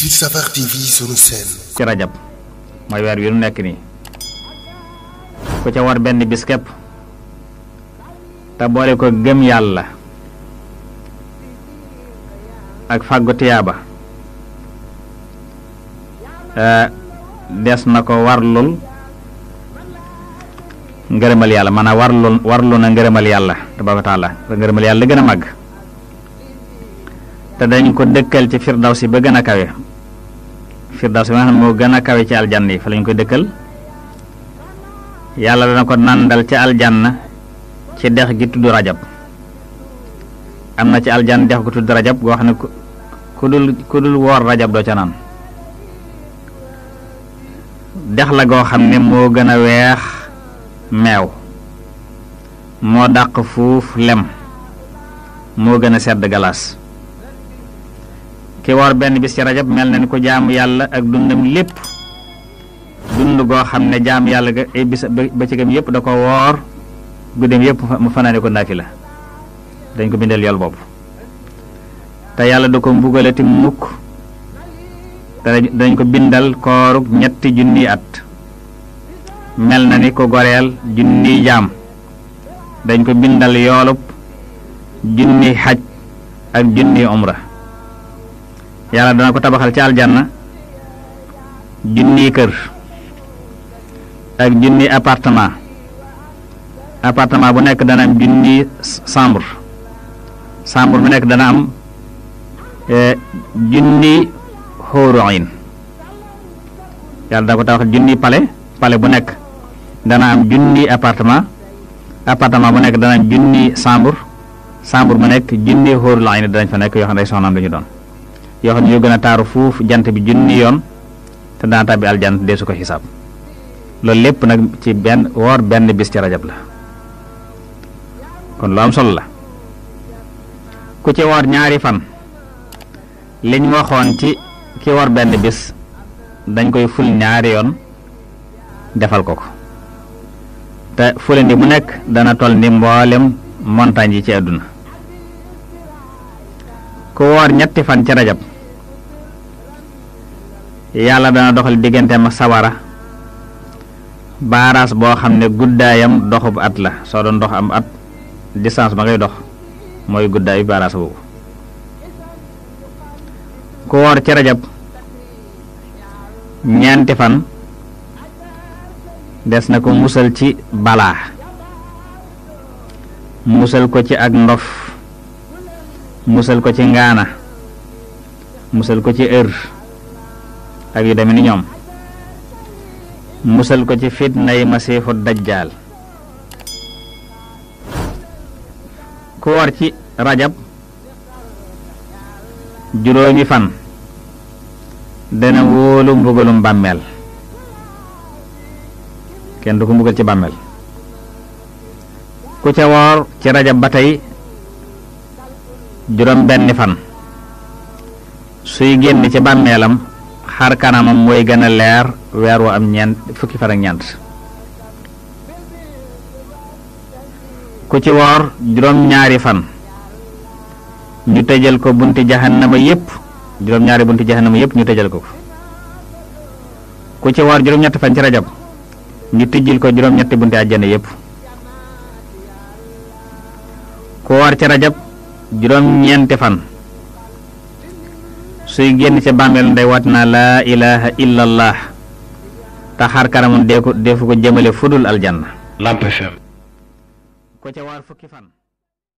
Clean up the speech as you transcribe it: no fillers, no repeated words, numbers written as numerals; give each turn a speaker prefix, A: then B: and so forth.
A: 18 Safar TV sunu seen.
B: ci rajab mooy weer wi nu nekk nii ku ca war benn bis képp te boole ko gëm yàlla ak fàggu tiyaaba des na ko warlul ngërëmal yàlla maanaam warlu na ngërëmal yàlla tabaaraka taala ngërëmal yàlla gën a màgg te dañ ko dëkkal ci firdawsi ba gën a kawe firdawsi ba nga xam ne moo gën a kawe ci aljanna yi fa lañ koy dëkkal yàlla dana ko nàndal ci aljanna ci dex gi tudd rajab am na ci aljanna dex gu tudd rajab goo xam ne ku dul woor rajab doo ca naan dex la goo xam ne moo gën a weex meew moo dàq fuuf lem moo gën a sedd galaas ki woor benn bis ci rajab mel na ni ko jaamu yàlla ak dundam lépp dund goo xam ne jaamu yàlla ga ay bis ba ci gam yépp da ko woor guddeem yépp mu fanaane ko naafila dañ ko bindal yool boobu te yàlla da ko mbugalati mukk te dañ ko bindal koorug 3 junniy at mel na ni ko goreel junniy jaam dañ ko bindal yoolub junniy xaj ak junniy umra yàlla dana ko tabaxal ci aljanna junniy kër ak junniy appartement bu nekk dana am junniy chambre bu nekk dana am junniy xóoru ayn yàlla dana ko tabaxal junniy palais bu nekk dana am junniy appartement bu nekk dana am junniy chambre bu nekk junniy xóoru ayn danañ fa nekk yoo xam ne ay soxnaam lañu doon yoo xam ne ñoo gën a taaru fuuf jant bi junni yoon te dana tàbbi aljant dee su ko xisaab loolu lépp nag ci woor benn bis ci rajab la kon lu am solo la ku ci woor ñaari fan liñ waxoon ci ki woor benn bis dañ koy ful ñaari yoon defal ko te fulandi mu nekk dana toll ni mboolem montagne yi ci àdduna ku woor ñetti fan ci rajab yàlla dana doxal digganteem ak sawara baaraas boo xam ne guddaayam doxub at la soo doon dox am at distance ba ngay dox mooy guddaayu baaraas boobu ku woor ci rajab ñeenti fan des na ko musal ci balaa musal ko ci ak ndof musal ko ci ngaana musal ko ci ak yu demee ni ñoom musal ko ci fitnay masiixu dajjaal ku war ci rajab juróomi fan dana wóolu mbugalum bàmmeel kenn du ko mbugal ci bàmmeel ku ca woor ci rajab ba tey juróom benni fan suy génn ci bàmmeelam xar kanamam mooy gën a leer weer wu am fukki fan ak ñeent ku ci woor juróom ñaari fan ñu tëjal ko bunti jahannama yépp juróom ñaari bunti jahannama yépp ñu tëjal ko ku ci woor juróom ñetti fan ci rajab ñu tijjil ko juróom ñetti bunti àjjana yépp ku woor ci rajab juróom ñeenti fan suy génn ca bàmmeel nday wat na laa ilaha illallah te xar kanamam defu ko jëmale fudul aljanna.
A: Lamp FM.
B: ko ca waar fukki fan